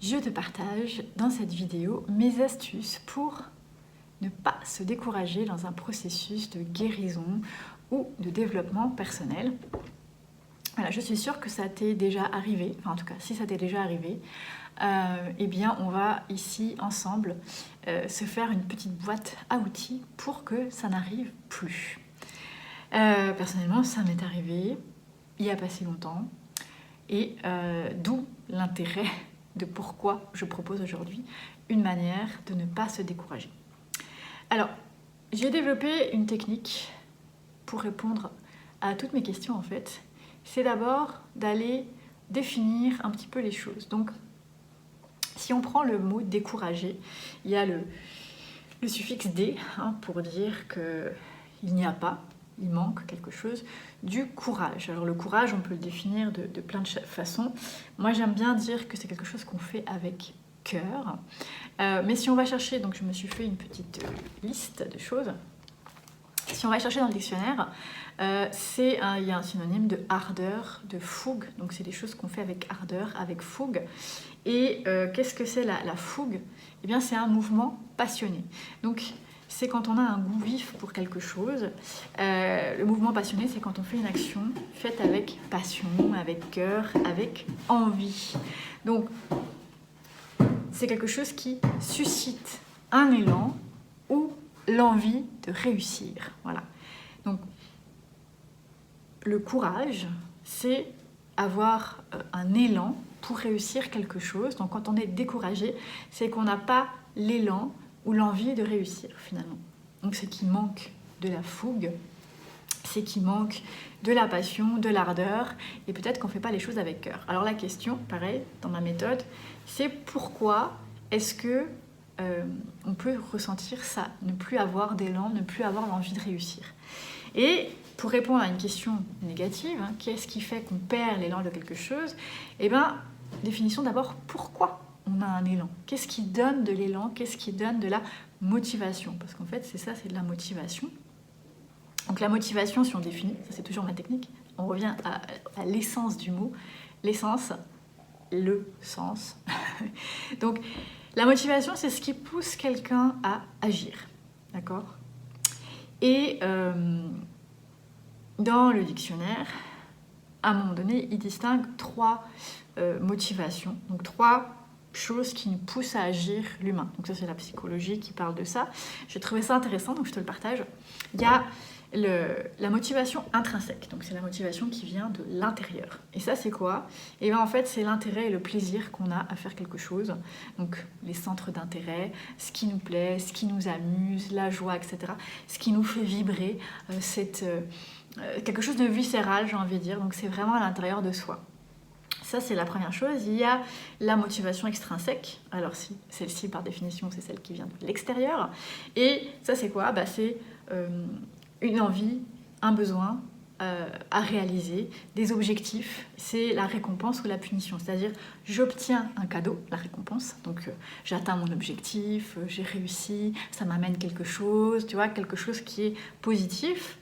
je te partage dans cette vidéo mes astuces pour ne pas se décourager dans un processus de guérison ou de développement personnel. Voilà, je suis sûre que ça t'est déjà arrivé, enfin en tout cas si ça t'est déjà arrivé, eh bien on va ici ensemble se faire une petite boîte à outils pour que ça n'arrive plus. Personnellement ça m'est arrivé il n'y a pas si longtemps et d'où l'intérêt de pourquoi je propose aujourd'hui une manière de ne pas se décourager. Alors, j'ai développé une technique pour répondre à toutes mes questions en fait. C'est d'abord d'aller définir un petit peu les choses. Donc, si on prend le mot décourager, il y a le suffixe dé pour dire qu'il n'y a pas, il manque quelque chose, du courage. Alors le courage, on peut le définir de plein de façons. Moi, j'aime bien dire que c'est quelque chose qu'on fait avec cœur. Mais si on va chercher, donc je me suis fait une petite liste de choses. Si on va chercher dans le dictionnaire, il y a un synonyme de ardeur, de fougue. Donc c'est des choses qu'on fait avec ardeur, avec fougue. Et qu'est-ce que c'est la fougue? Eh bien c'est un mouvement passionné. Donc c'est quand on a un goût vif pour quelque chose. Le mouvement passionné, c'est quand on fait une action faite avec passion, avec cœur, avec envie. Donc c'est quelque chose qui suscite un élan ou l'envie de réussir. Voilà. Donc, le courage, c'est avoir un élan pour réussir quelque chose. Donc, quand on est découragé, c'est qu'on n'a pas l'élan ou l'envie de réussir, finalement. Donc, c'est qu'il manque de la fougue, c'est qu'il manque de la passion, de l'ardeur, et peut-être qu'on ne fait pas les choses avec cœur. Alors, la question, pareil, dans ma méthode, c'est pourquoi est-ce que on peut ressentir ça, ne plus avoir d'élan, ne plus avoir l'envie de réussir. Et pour répondre à une question négative, qu'est-ce qui fait qu'on perd l'élan de quelque chose? Eh bien, définition d'abord, pourquoi on a un élan? Qu'est-ce qui donne de l'élan? Qu'est-ce qui donne de la motivation? Parce qu'en fait, c'est ça, c'est de la motivation. Donc la motivation, si on définit, ça c'est toujours ma technique, on revient à l'essence du mot. L'essence, le sens. Donc, la motivation, c'est ce qui pousse quelqu'un à agir, d'accord? Et dans le dictionnaire, à un moment donné, il distingue trois motivations, donc trois choses qui nous poussent à agir l'humain. Donc ça, c'est la psychologie qui parle de ça. J'ai trouvé ça intéressant, donc je te le partage. Il y a la motivation intrinsèque, donc c'est la motivation qui vient de l'intérieur. Et ça, c'est quoi? Et bien en fait, c'est l'intérêt et le plaisir qu'on a à faire quelque chose. Donc les centres d'intérêt, ce qui nous plaît, ce qui nous amuse, la joie, etc. Ce qui nous fait vibrer, quelque chose de viscéral, j'ai envie de dire. Donc c'est vraiment à l'intérieur de soi. Ça, c'est la première chose. Il y a la motivation extrinsèque. Alors si celle-ci, par définition, c'est celle qui vient de l'extérieur. Et ça, c'est quoi? C'est une envie, un besoin à réaliser, des objectifs, c'est la récompense ou la punition. C'est-à-dire, j'obtiens un cadeau, la récompense, donc j'atteins mon objectif, j'ai réussi, ça m'amène quelque chose, tu vois, quelque chose qui est positif.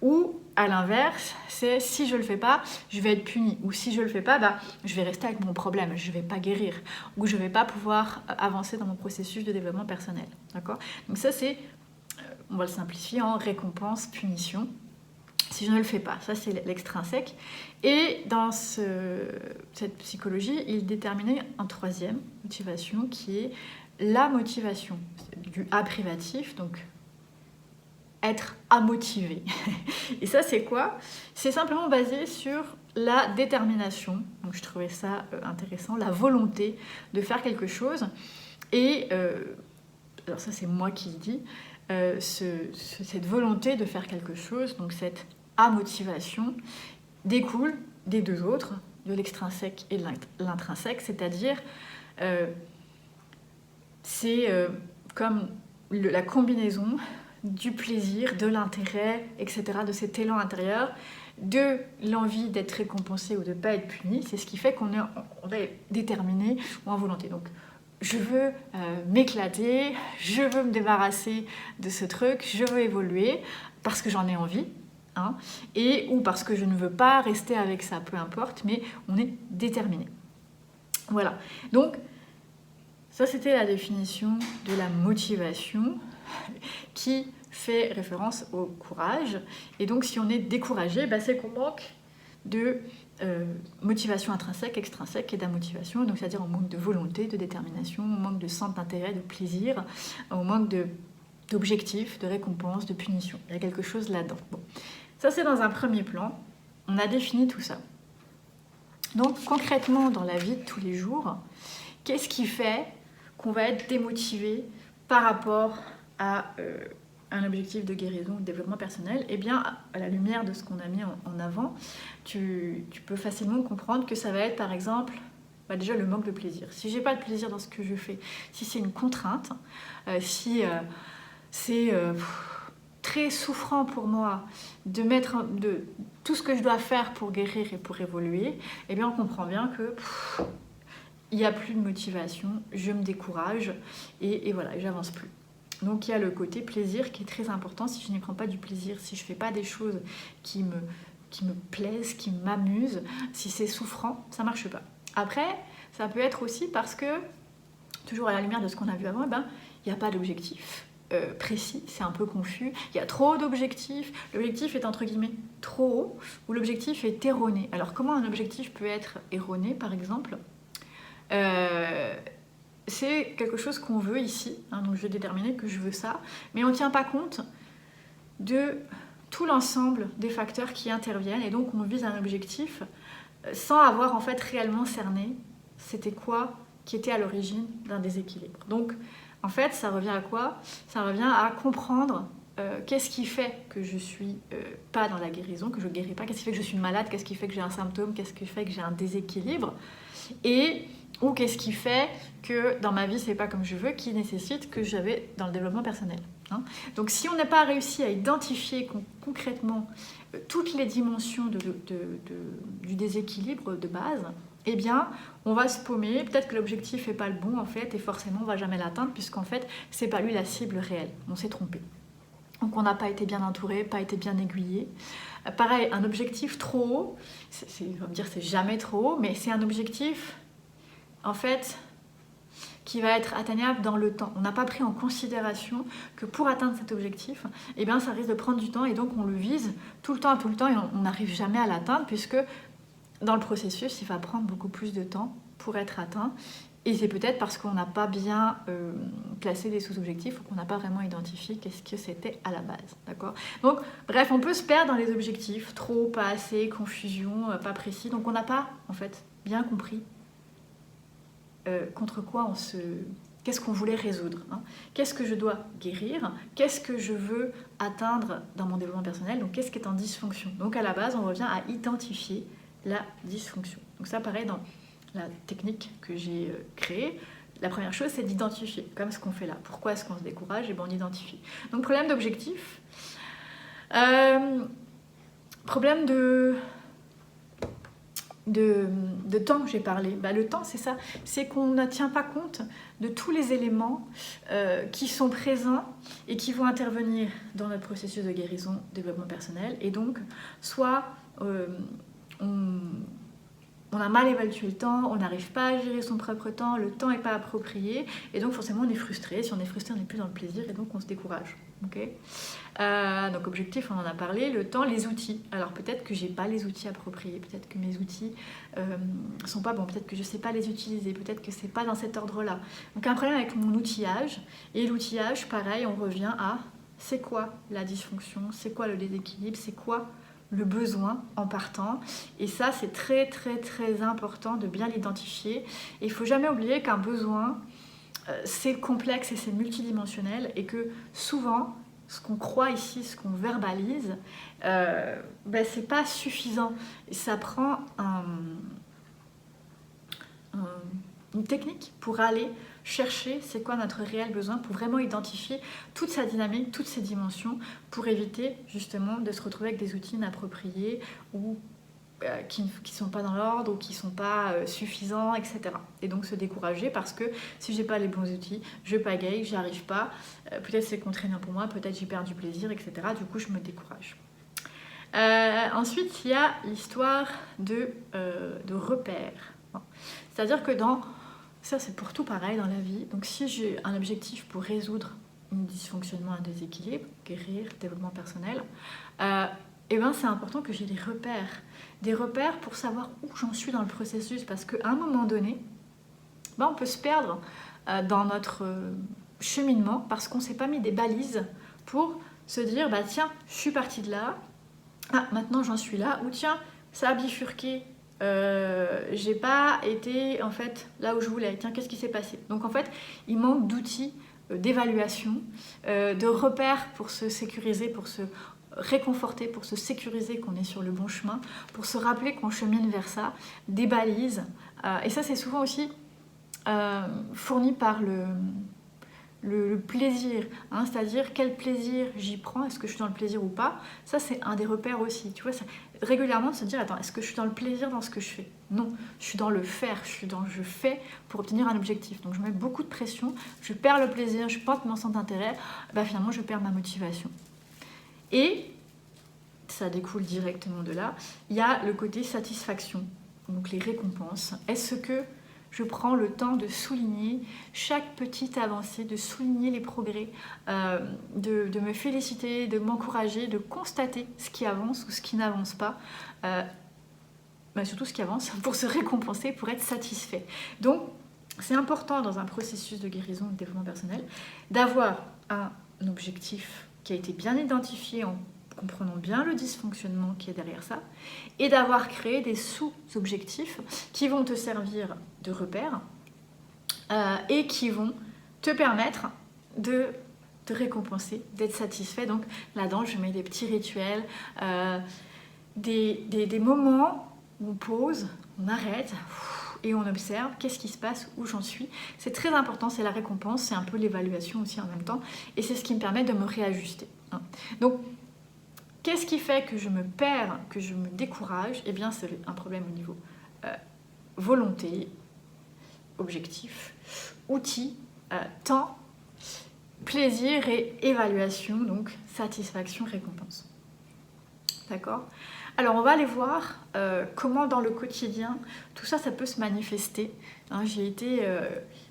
Ou, à l'inverse, c'est si je le fais pas, je vais être puni. Ou si je le fais pas, je vais rester avec mon problème, je vais pas guérir. Ou je vais pas pouvoir avancer dans mon processus de développement personnel. D'accord? Donc ça, c'est, on va le simplifier en récompense, punition. Si je ne le fais pas, ça c'est l'extrinsèque. Et dans cette psychologie, il déterminait une troisième motivation qui est la motivation du A privatif, donc être amotivé. Et ça, c'est quoi? C'est simplement basé sur la détermination. Donc, je trouvais ça intéressant, la volonté de faire quelque chose. Et, alors ça, c'est moi qui le dis, cette volonté de faire quelque chose, donc cette amotivation, découle des deux autres, de l'extrinsèque et de l'intrinsèque, c'est-à-dire, c'est comme la combinaison du plaisir, de l'intérêt, etc., de cet élan intérieur, de l'envie d'être récompensé ou de ne pas être puni. C'est ce qui fait qu'on est déterminé ou en volonté. Donc, je veux m'éclater, je veux me débarrasser de ce truc, je veux évoluer parce que j'en ai envie, et ou parce que je ne veux pas rester avec ça, peu importe, mais on est déterminé. Voilà. Donc, Ça, c'était la définition de la motivation qui fait référence au courage. Et donc, si on est découragé, c'est qu'on manque de motivation intrinsèque, extrinsèque et d'amotivation. Donc, c'est-à-dire on manque de volonté, de détermination, on manque de centre d'intérêt, de plaisir, on manque d'objectifs, de récompenses, de punitions. Il y a quelque chose là-dedans. Bon. Ça, c'est dans un premier plan. On a défini tout ça. Donc, concrètement, dans la vie de tous les jours, qu'est-ce qui fait qu'on va être démotivé par rapport à un objectif de guérison ou de développement personnel? Eh bien, à la lumière de ce qu'on a mis en avant, tu peux facilement comprendre que ça va être, par exemple, déjà le manque de plaisir. Si j'ai pas de plaisir dans ce que je fais, si c'est une contrainte, si c'est très souffrant pour moi de mettre tout ce que je dois faire pour guérir et pour évoluer, eh bien on comprend bien que il n'y a plus de motivation, je me décourage et voilà, j'avance plus. Donc il y a le côté plaisir qui est très important. Si je n'y prends pas du plaisir, si je ne fais pas des choses qui me plaisent, qui m'amusent, si c'est souffrant, ça ne marche pas. Après, ça peut être aussi parce que, toujours à la lumière de ce qu'on a vu avant, il n'y a pas d'objectif précis, c'est un peu confus, il y a trop d'objectifs, l'objectif est entre guillemets trop haut, ou l'objectif est erroné. Alors comment un objectif peut être erroné, par exemple? C'est quelque chose qu'on veut ici, donc je vais déterminer que je veux ça, mais on ne tient pas compte de tout l'ensemble des facteurs qui interviennent, et donc on vise un objectif sans avoir en fait réellement cerné c'était quoi qui était à l'origine d'un déséquilibre. Donc en fait ça revient à quoi? Ça revient à comprendre qu'est-ce qui fait que je suis pas dans la guérison, que je ne guéris pas, qu'est-ce qui fait que je suis malade, qu'est-ce qui fait que j'ai un symptôme, qu'est-ce qui fait que j'ai un déséquilibre, ou qu'est-ce qui fait que dans ma vie c'est pas comme je veux, qui nécessite que j'avais dans le développement personnel. Donc si on n'a pas réussi à identifier concrètement toutes les dimensions du déséquilibre de base, eh bien on va se paumer, peut-être que l'objectif n'est pas le bon en fait, et forcément on va jamais l'atteindre puisqu'en fait c'est pas lui la cible réelle, on s'est trompé. Donc on n'a pas été bien entouré, pas été bien aiguillé. Pareil, un objectif trop haut, on va me dire c'est jamais trop haut, mais c'est un objectif en fait qui va être atteignable dans le temps. On n'a pas pris en considération que pour atteindre cet objectif, eh bien, ça risque de prendre du temps et donc on le vise tout le temps et on n'arrive jamais à l'atteindre puisque dans le processus, il va prendre beaucoup plus de temps pour être atteint. Et c'est peut-être parce qu'on n'a pas bien placé des sous-objectifs ou qu'on n'a pas vraiment identifié qu'est-ce que c'était à la base. D'accord ? Donc, bref, on peut se perdre dans les objectifs, trop, pas assez, confusion, pas précis. Donc, on n'a pas, en fait, bien compris contre quoi qu'est-ce qu'on voulait résoudre, Qu'est-ce que je dois guérir? Qu'est-ce que je veux atteindre dans mon développement personnel? Donc, qu'est-ce qui est en dysfonction? Donc, à la base, on revient à identifier la dysfonction. Donc, ça, pareil, dans la technique que j'ai créée, la première chose, c'est d'identifier, comme ce qu'on fait là. Pourquoi est-ce qu'on se décourage? Et on identifie. Donc, problème d'objectif. Problème de temps, j'ai parlé. Le temps, c'est ça. C'est qu'on ne tient pas compte de tous les éléments qui sont présents et qui vont intervenir dans notre processus de guérison, développement personnel. Et donc, soit on a mal évalué le temps, on n'arrive pas à gérer son propre temps, le temps n'est pas approprié, et donc forcément on est frustré. Si on est frustré, on n'est plus dans le plaisir, et donc on se décourage. Okay, donc objectif, on en a parlé, le temps, les outils. Alors peut-être que j'ai pas les outils appropriés, peut-être que mes outils sont pas bons, peut-être que je sais pas les utiliser, peut-être que c'est pas dans cet ordre-là. Donc un problème avec mon outillage, et l'outillage, pareil, on revient à c'est quoi la dysfonction, c'est quoi le déséquilibre, c'est quoi le besoin en partant, et ça c'est très très très important de bien l'identifier. Et il ne faut jamais oublier qu'un besoin c'est complexe et c'est multidimensionnel, et que souvent ce qu'on croit ici, ce qu'on verbalise, c'est pas suffisant. Et ça prend une technique pour aller chercher c'est quoi notre réel besoin, pour vraiment identifier toute sa dynamique, toutes ses dimensions, pour éviter justement de se retrouver avec des outils inappropriés ou qui ne sont pas dans l'ordre ou qui ne sont pas suffisants, etc. Et donc se décourager parce que si j'ai pas les bons outils, je pagaille, j'y arrive pas, peut-être c'est contraignant pour moi, peut-être j'y perds du plaisir, etc. Du coup je me décourage. Ensuite il y a l'histoire de repères. C'est-à-dire que dans Ça, c'est pour tout pareil dans la vie. Donc, si j'ai un objectif pour résoudre un dysfonctionnement, un déséquilibre, guérir, développement personnel, et ben, c'est important que j'ai des repères pour savoir où j'en suis dans le processus, parce qu'à un moment donné, ben, on peut se perdre dans notre cheminement parce qu'on ne s'est pas mis des balises pour se dire, bah tiens, je suis partie de là, ah, maintenant j'en suis là, ou tiens, ça a bifurqué, j'ai pas été en fait là où je voulais, tiens, qu'est-ce qui s'est passé? Donc en fait, il manque d'outils d'évaluation, de repères pour se sécuriser, pour se réconforter, pour se sécuriser qu'on est sur le bon chemin, pour se rappeler qu'on chemine vers ça, des balises. Et ça, c'est souvent aussi fourni par le plaisir, hein, c'est-à-dire quel plaisir j'y prends, est-ce que je suis dans le plaisir ou pas. Ça, c'est un des repères aussi, tu vois, régulièrement de se dire, attends, est-ce que je suis dans le plaisir dans ce que je fais? Non, je suis dans le faire, je fais pour obtenir un objectif. Donc je mets beaucoup de pression, je perds le plaisir, je porte mon centre d'intérêt, bah, finalement je perds ma motivation. Et ça découle directement de là, il y a le côté satisfaction, donc les récompenses. Est-ce que je prends le temps de souligner chaque petite avancée, de souligner les progrès, de me féliciter, de m'encourager, de constater ce qui avance ou ce qui n'avance pas, surtout ce qui avance, pour se récompenser, pour être satisfait. Donc, c'est important dans un processus de guérison et de développement personnel d'avoir un objectif qui a été bien identifié en comprenant bien le dysfonctionnement qui est derrière ça, et d'avoir créé des sous-objectifs qui vont te servir de repères et qui vont te permettre de te récompenser, d'être satisfait. Donc là-dedans, je mets des petits rituels, des moments où on pose, on arrête et on observe qu'est-ce qui se passe, où j'en suis. C'est très important, c'est la récompense, c'est un peu l'évaluation aussi en même temps, et c'est ce qui me permet de me réajuster. Donc, qu'est-ce qui fait que je me perds, que je me décourage? Eh bien, c'est un problème au niveau volonté, objectif, outils, temps, plaisir et évaluation, donc satisfaction, récompense. D'accord? Alors, on va aller voir comment dans le quotidien, tout ça, ça peut se manifester. Hein,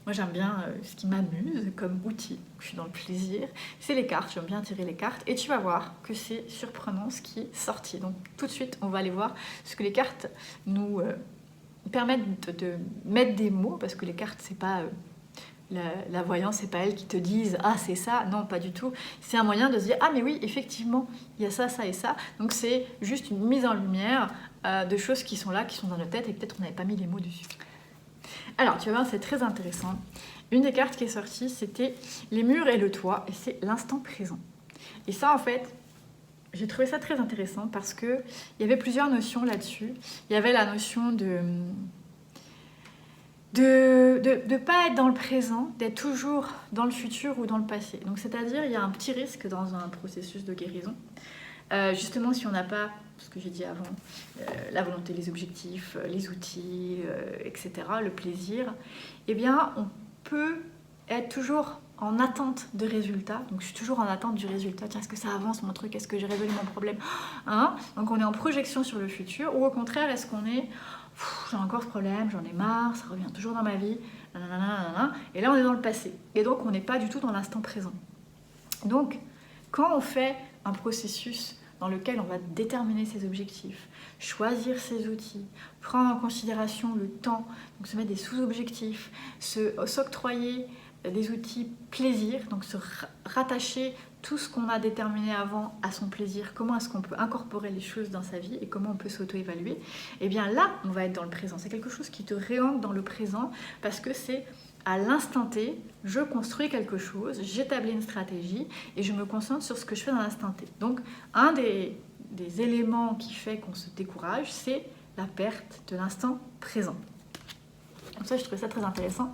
moi, j'aime bien ce qui m'amuse comme outil. Je suis dans le plaisir. C'est les cartes. J'aime bien tirer les cartes. Et tu vas voir que c'est surprenant ce qui est sorti. Donc, tout de suite, on va aller voir ce que les cartes nous permettent de mettre des mots, parce que les cartes, c'est pas... La voyance, c'est pas elles qui te disent « Ah, c'est ça ». Non, pas du tout. C'est un moyen de se dire « Ah, mais oui, effectivement, il y a ça, ça et ça ». Donc, c'est juste une mise en lumière de choses qui sont là, qui sont dans notre tête, et peut-être on n'avait pas mis les mots dessus. Alors, tu vas voir, c'est très intéressant. Une des cartes qui est sortie, c'était les murs et le toit, et c'est l'instant présent. Et ça, en fait, j'ai trouvé ça très intéressant parce qu'il y avait plusieurs notions là-dessus. Il y avait la notion de pas être dans le présent, d'être toujours dans le futur ou dans le passé. Donc, c'est-à-dire, il y a un petit risque dans un processus de guérison. Justement, si on n'a pas, ce que j'ai dit avant, la volonté, les objectifs, les outils, etc., le plaisir, eh bien, on peut être toujours en attente de résultats. Donc, je suis toujours en attente du résultat. Tiens, est-ce que ça avance mon truc? Est-ce que j'ai résolu mon problème, hein? Donc, on est en projection sur le futur. Ou au contraire, est-ce qu'on est... j'ai encore ce problème, j'en ai marre, ça revient toujours dans ma vie, nanana, et là on est dans le passé. Et donc on n'est pas du tout dans l'instant présent. Donc quand on fait un processus dans lequel on va déterminer ses objectifs, choisir ses outils, prendre en considération le temps, donc se mettre des sous-objectifs, s'octroyer des outils plaisir, donc se rattacher tout ce qu'on a déterminé avant à son plaisir, comment est-ce qu'on peut incorporer les choses dans sa vie et comment on peut s'auto-évaluer, et bien là, on va être dans le présent. C'est quelque chose qui te réancre dans le présent parce que c'est à l'instant T, je construis quelque chose, j'établis une stratégie et je me concentre sur ce que je fais dans l'instant T. Donc, un des éléments qui fait qu'on se décourage, c'est la perte de l'instant présent. Donc ça, je trouvais ça très intéressant.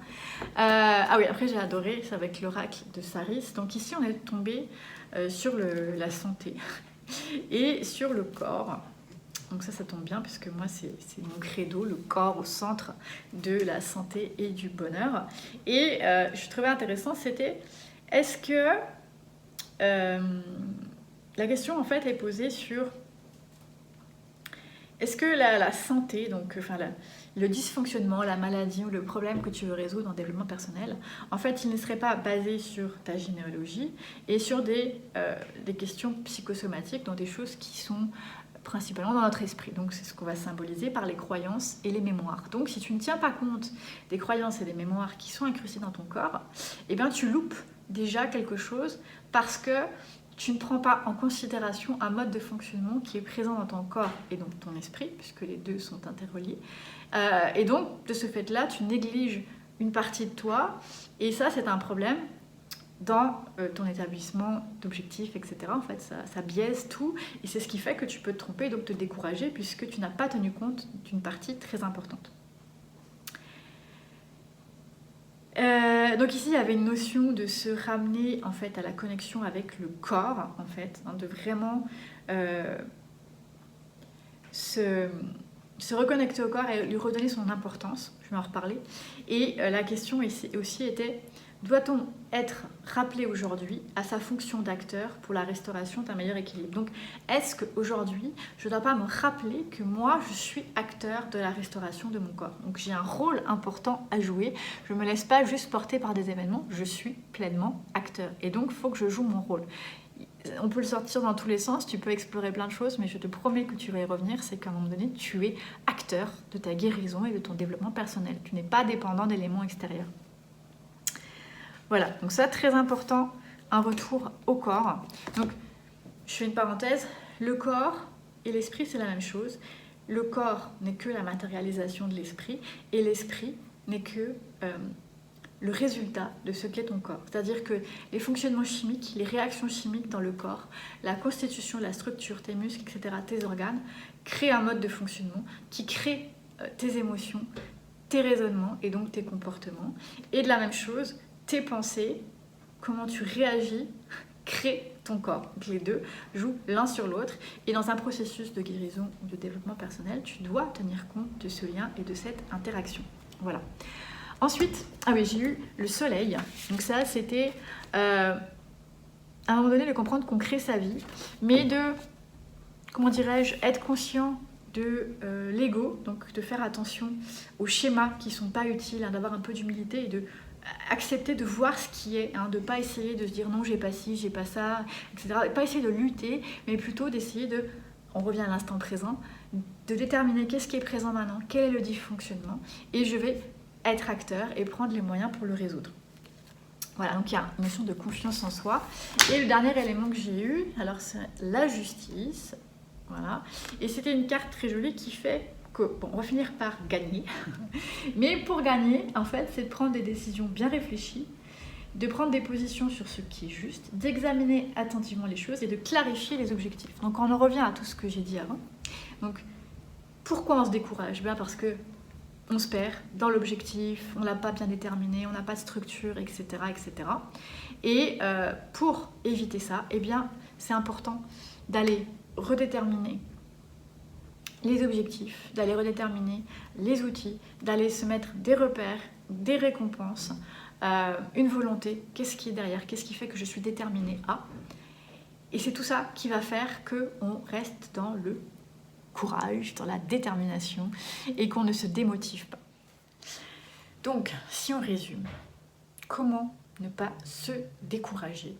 Ah oui, après j'ai adoré, c'est avec l'oracle de Saris. Donc ici, on est tombé sur la santé et sur le corps. Donc ça tombe bien, puisque moi, c'est mon credo, le corps au centre de la santé et du bonheur. Et je trouvais intéressant, c'était, est-ce que... la question, en fait, est posée sur... est-ce que la santé, donc le dysfonctionnement, la maladie ou le problème que tu veux résoudre en développement personnel, en fait, il ne serait pas basé sur ta généalogie et sur des questions psychosomatiques, donc des choses qui sont principalement dans notre esprit. Donc c'est ce qu'on va symboliser par les croyances et les mémoires. Donc si tu ne tiens pas compte des croyances et des mémoires qui sont incrustées dans ton corps, eh bien tu loupes déjà quelque chose parce que tu ne prends pas en considération un mode de fonctionnement qui est présent dans ton corps et donc ton esprit, puisque les deux sont interreliés. Et donc, de ce fait-là, tu négliges une partie de toi, et ça, c'est un problème dans ton établissement d'objectifs, etc. En fait, ça biaise tout, et c'est ce qui fait que tu peux te tromper et donc te décourager, puisque tu n'as pas tenu compte d'une partie très importante. Donc ici, il y avait une notion de se ramener en fait à la connexion avec le corps, en fait, hein, de vraiment se reconnecter au corps et lui redonner son importance. Je vais en reparler. Et la question ici aussi était: doit-on être rappelé aujourd'hui à sa fonction d'acteur pour la restauration d'un meilleur équilibre? Donc, est-ce qu'aujourd'hui, je ne dois pas me rappeler que moi, je suis acteur de la restauration de mon corps? Donc, j'ai un rôle important à jouer. Je ne me laisse pas juste porter par des événements. Je suis pleinement acteur. Et donc, il faut que je joue mon rôle. On peut le sortir dans tous les sens, tu peux explorer plein de choses, mais je te promets que tu vas y revenir, c'est qu'à un moment donné, tu es acteur de ta guérison et de ton développement personnel. Tu n'es pas dépendant d'éléments extérieurs. Voilà, donc ça, très important, un retour au corps. Donc, je fais une parenthèse, le corps et l'esprit, c'est la même chose. Le corps n'est que la matérialisation de l'esprit, et l'esprit n'est que le résultat de ce qu'est ton corps. C'est-à-dire que les fonctionnements chimiques, les réactions chimiques dans le corps, la constitution, la structure, tes muscles, etc., tes organes, créent un mode de fonctionnement qui crée tes émotions, tes raisonnements et donc tes comportements. Et de la même chose, tes pensées, comment tu réagis, créent ton corps. Donc les deux jouent l'un sur l'autre. Et dans un processus de guérison ou de développement personnel, tu dois tenir compte de ce lien et de cette interaction. Voilà. Ensuite, j'ai eu le soleil. Donc ça, c'était à un moment donné de comprendre qu'on crée sa vie, mais de, comment dirais-je, être conscient de l'ego, donc de faire attention aux schémas qui ne sont pas utiles, hein, d'avoir un peu d'humilité et de accepter de voir ce qui est, hein, de ne pas essayer de se dire non, j'ai pas ci, j'ai pas ça, etc. Et pas essayer de lutter, mais plutôt d'essayer de, on revient à l'instant présent, de déterminer qu'est-ce qui est présent maintenant, quel est le dysfonctionnement, et je vais être acteur et prendre les moyens pour le résoudre. Voilà, donc il y a une notion de confiance en soi. Et le dernier élément que j'ai eu, alors c'est la justice. Voilà. Et c'était une carte très jolie qui fait que, bon, on va finir par gagner. Mais pour gagner, en fait, c'est de prendre des décisions bien réfléchies, de prendre des positions sur ce qui est juste, d'examiner attentivement les choses et de clarifier les objectifs. Donc on en revient à tout ce que j'ai dit avant. Donc pourquoi on se décourage? Bien parce que on se perd dans l'objectif, on ne l'a pas bien déterminé, on n'a pas de structure, etc. etc. Et pour éviter ça, eh bien, c'est important d'aller redéterminer les objectifs, d'aller redéterminer les outils, d'aller se mettre des repères, des récompenses, une volonté, qu'est-ce qui est derrière, qu'est-ce qui fait que je suis déterminée à. Et c'est tout ça qui va faire qu'on reste dans le courage, dans la détermination et qu'on ne se démotive pas. Donc, si on résume, comment ne pas se décourager?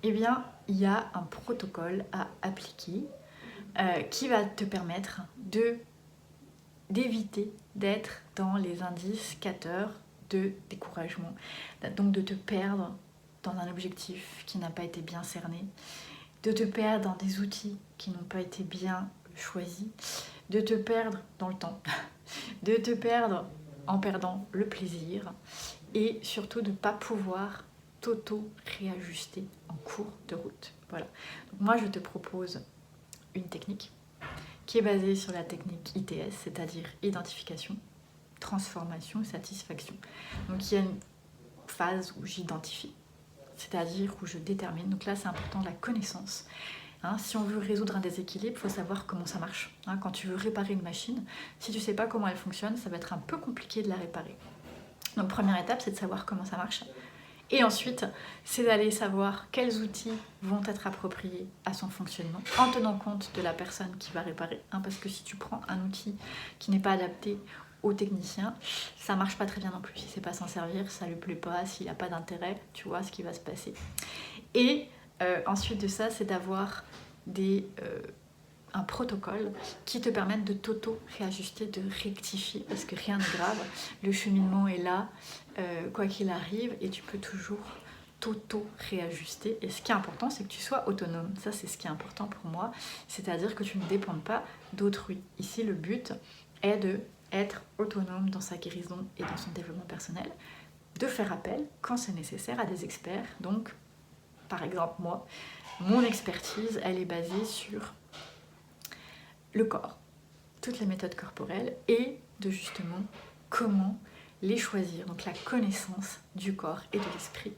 Eh bien, il y a un protocole à appliquer qui va te permettre d'éviter d'être dans les indicateurs de découragement, donc de te perdre dans un objectif qui n'a pas été bien cerné, de te perdre dans des outils qui n'ont pas été bien choisis, de te perdre dans le temps, de te perdre en perdant le plaisir et surtout de ne pas pouvoir t'auto-réajuster en cours de route. Voilà. Donc moi, je te propose une technique qui est basée sur la technique ITS, c'est-à-dire identification, transformation, satisfaction. Donc il y a une phase où j'identifie, c'est-à-dire où je détermine. Donc là, c'est important la connaissance. Hein, si on veut résoudre un déséquilibre, il faut savoir comment ça marche. Hein, quand tu veux réparer une machine, si tu ne sais pas comment elle fonctionne, ça va être un peu compliqué de la réparer. Donc première étape, c'est de savoir comment ça marche Et ensuite, c'est d'aller savoir quels outils vont être appropriés à son fonctionnement, en tenant compte de la personne qui va réparer. Parce que si tu prends un outil qui n'est pas adapté au technicien, ça marche pas très bien non plus. Si c'est pas s'en servir, ça lui plaît pas, s'il n'a pas d'intérêt, tu vois ce qui va se passer. Et ensuite de ça, c'est d'avoir un protocole qui te permette de t'auto-réajuster, de rectifier, parce que rien n'est grave, le cheminement est là, quoi qu'il arrive, et tu peux toujours t'auto-réajuster. Et ce qui est important, c'est que tu sois autonome. Ça, c'est ce qui est important pour moi, c'est-à-dire que tu ne dépendes pas d'autrui. Ici, le but est d'être autonome dans sa guérison et dans son développement personnel, de faire appel, quand c'est nécessaire, à des experts. Donc, par exemple, moi, mon expertise, elle est basée sur le corps, toutes les méthodes corporelles et de justement comment les choisir. Donc la connaissance du corps et de l'esprit,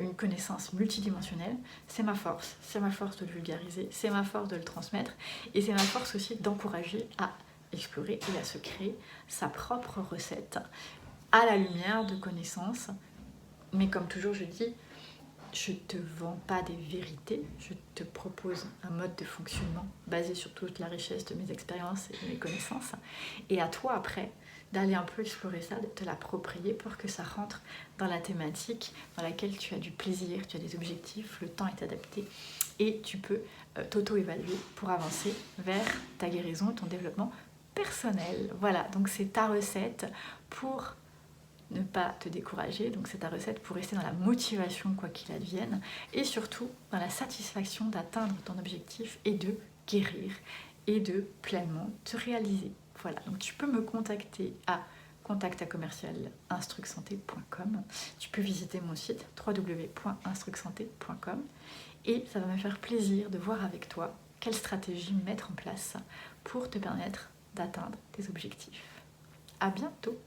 une connaissance multidimensionnelle, c'est ma force de le vulgariser, c'est ma force de le transmettre et c'est ma force aussi d'encourager à explorer et à se créer sa propre recette à la lumière de connaissances. Mais comme toujours je dis, je ne te vends pas des vérités, je te propose un mode de fonctionnement basé sur toute la richesse de mes expériences et de mes connaissances. Et à toi après d'aller un peu explorer ça, de te l'approprier pour que ça rentre dans la thématique dans laquelle tu as du plaisir, tu as des objectifs, le temps est adapté et tu peux t'auto-évaluer pour avancer vers ta guérison, ton développement personnel. Voilà, donc c'est ta recette pour ne pas te décourager, donc c'est ta recette pour rester dans la motivation quoi qu'il advienne et surtout dans la satisfaction d'atteindre ton objectif et de guérir et de pleinement te réaliser. Voilà, donc tu peux me contacter à contact@instrucsanté.com. Tu peux visiter mon site www.instrucsanté.com et ça va me faire plaisir de voir avec toi quelle stratégie mettre en place pour te permettre d'atteindre tes objectifs. À bientôt!